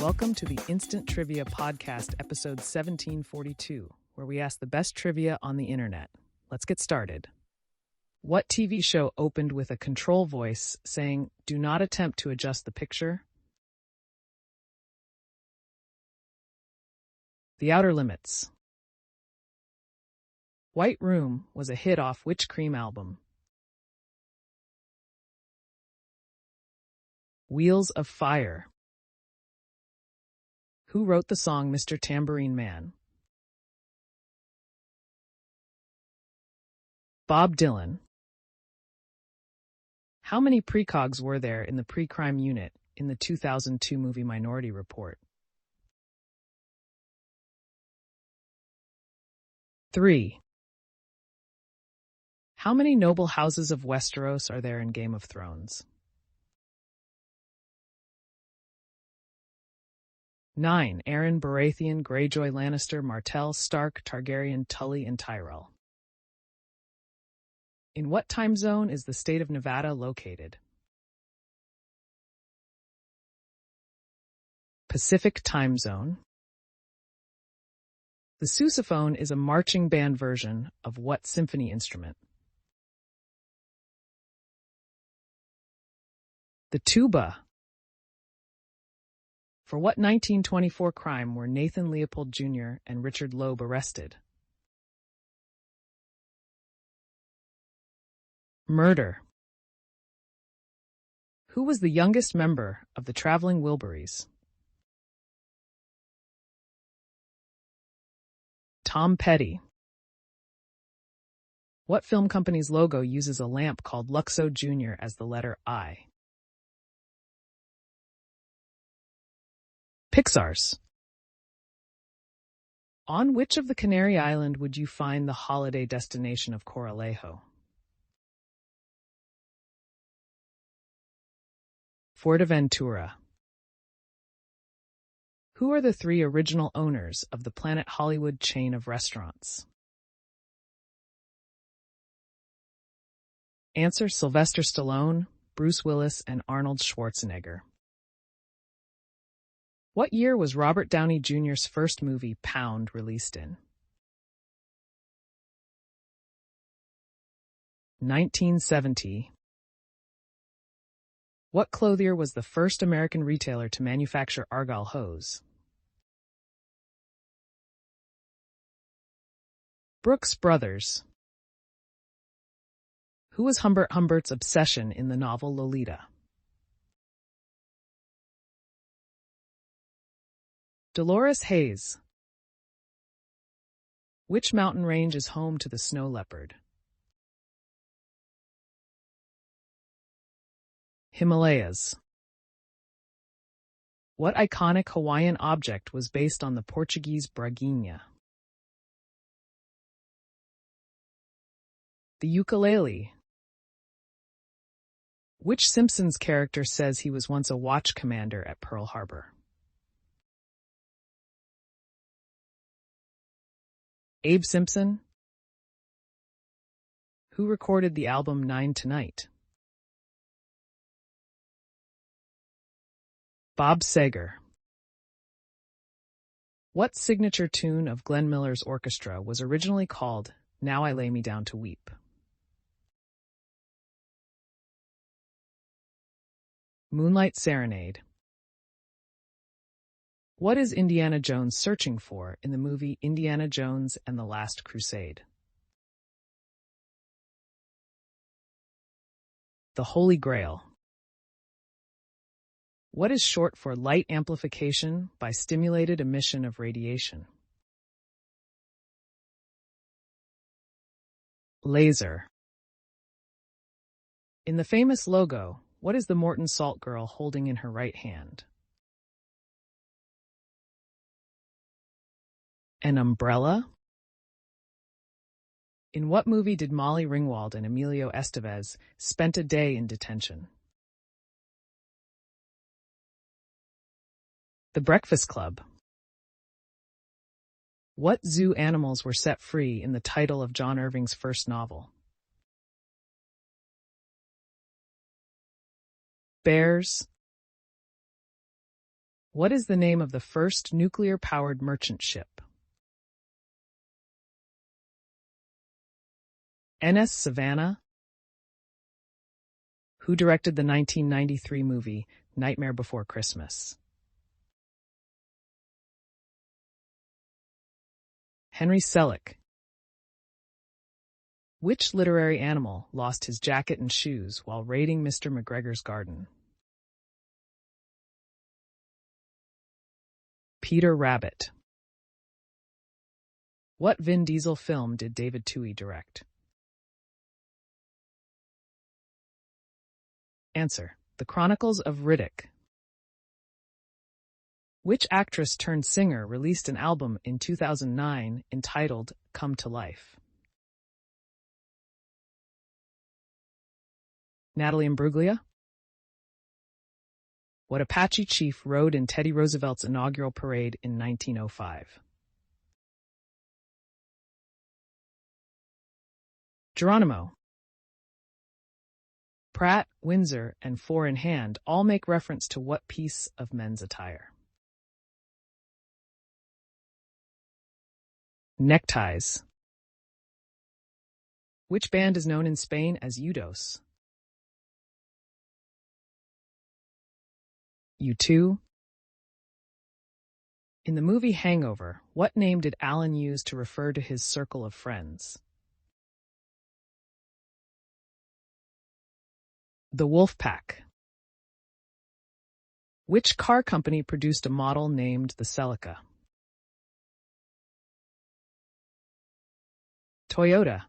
Welcome to the Instant Trivia Podcast, episode 1742, where we ask the best trivia on the internet. Let's get started. What TV show opened with a control voice saying, "Do not attempt to adjust the picture"? The Outer Limits. White Room was a hit off which Cream album? Wheels of Fire. Who wrote the song Mr. Tambourine Man? Bob Dylan. How many precogs were there in the pre-crime unit in the 2002 movie Minority Report? 3. How many noble houses of Westeros are there in Game of Thrones? 9. Aeron, Baratheon, Greyjoy, Lannister, Martell, Stark, Targaryen, Tully, and Tyrell. In what time zone is the state of Nevada located? Pacific Time Zone. The sousaphone is a marching band version of what symphony instrument? The tuba. For what 1924 crime were Nathan Leopold Jr. and Richard Loeb arrested? Murder. Who was the youngest member of the Traveling Wilburys? Tom Petty. What film company's logo uses a lamp called Luxo Jr. as the letter I? Pixar's. On which of the Canary Island would you find the holiday destination of Coralejo? Fuerteventura. Who are the 3 original owners of the Planet Hollywood chain of restaurants? Answer: Sylvester Stallone, Bruce Willis, and Arnold Schwarzenegger. What year was Robert Downey Jr.'s first movie, Pound, released in? 1970. What clothier was the first American retailer to manufacture Argyle hose? Brooks Brothers. Who was Humbert Humbert's obsession in the novel Lolita? Dolores Hayes. Which mountain range is home to the snow leopard? Himalayas. What iconic Hawaiian object was based on the Portuguese braguinha? The ukulele. Which Simpsons character says he was once a watch commander at Pearl Harbor? Abe Simpson. Who recorded the album Nine Tonight? Bob Seger. What signature tune of Glenn Miller's orchestra was originally called Now I Lay Me Down to Weep? Moonlight Serenade. What is Indiana Jones searching for in the movie Indiana Jones and the Last Crusade? The Holy Grail. What is short for light amplification by stimulated emission of radiation? Laser. In the famous logo, what is the Morton Salt girl holding in her right hand? An umbrella? In what movie did Molly Ringwald and Emilio Estevez spend a day in detention? The Breakfast Club. What zoo animals were set free in the title of John Irving's first novel? Bears. What is the name of the first nuclear-powered merchant ship? NS Savannah? Who directed the 1993 movie Nightmare Before Christmas? Henry Selick. Which literary animal lost his jacket and shoes while raiding Mr. McGregor's garden? Peter Rabbit. What Vin Diesel film did David Twohy direct? Answer: The Chronicles of Riddick. Which actress turned singer released an album in 2009 entitled Come to Life? Natalie Imbruglia. What Apache chief rode in Teddy Roosevelt's inaugural parade in 1905? Geronimo. Pratt, Windsor, and Four in Hand all make reference to what piece of men's attire? Neckties. Which band is known in Spain as U2? U2. In the movie Hangover, what name did Alan use to refer to his circle of friends? The Wolfpack. Which car company produced a model named the Celica? Toyota.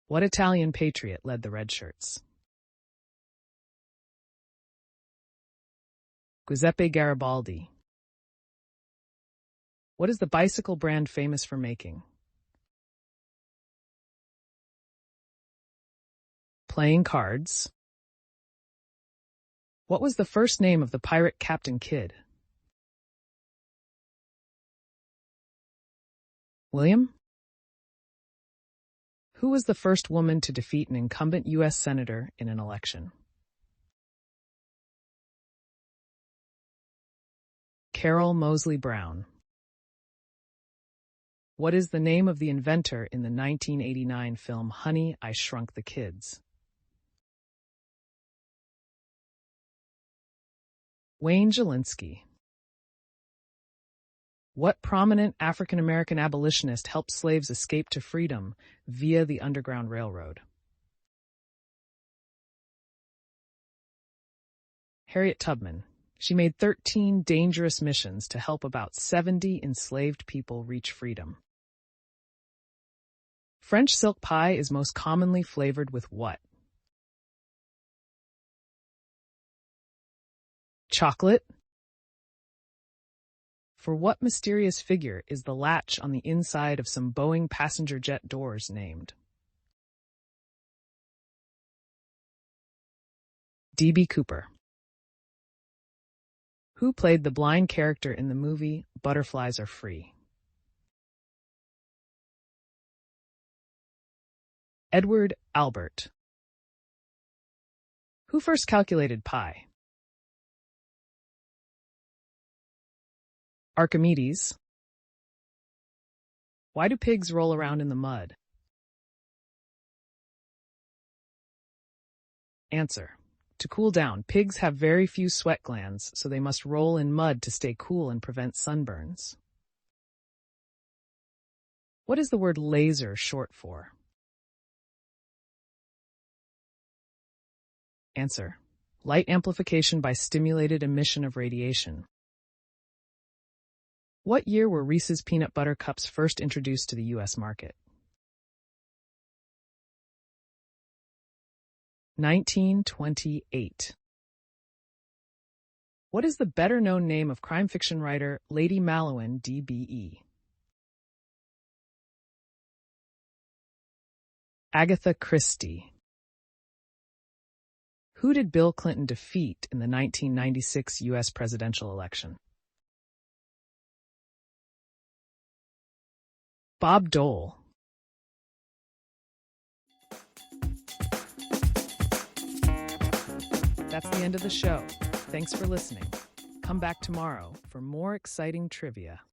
What Italian patriot led the Red Shirts? Giuseppe Garibaldi. What is the bicycle brand famous for making? Playing cards. What was the first name of the pirate Captain Kidd? William? Who was the first woman to defeat an incumbent U.S. senator in an election? Carol Moseley Brown. What is the name of the inventor in the 1989 film Honey, I Shrunk the Kids? Wayne Jelinski. What prominent African-American abolitionist helped slaves escape to freedom via the Underground Railroad? Harriet Tubman. She made 13 dangerous missions to help about 70 enslaved people reach freedom. French silk pie is most commonly flavored with what? Chocolate. For what mysterious figure is the latch on the inside of some Boeing passenger jet doors named? D.B. Cooper. Who played the blind character in the movie Butterflies Are Free? Edward Albert. Who first calculated pi? Archimedes. Why do pigs roll around in the mud? Answer: to cool down. Pigs have very few sweat glands, so they must roll in mud to stay cool and prevent sunburns. What is the word laser short for? Answer: light amplification by stimulated emission of radiation. What year were Reese's Peanut Butter Cups first introduced to the U.S. market? 1928. What is the better-known name of crime fiction writer Lady Malouin, DBE? Agatha Christie. Who did Bill Clinton defeat in the 1996 U.S. presidential election? Bob Dole. That's the end of the show. Thanks for listening. Come back tomorrow for more exciting trivia.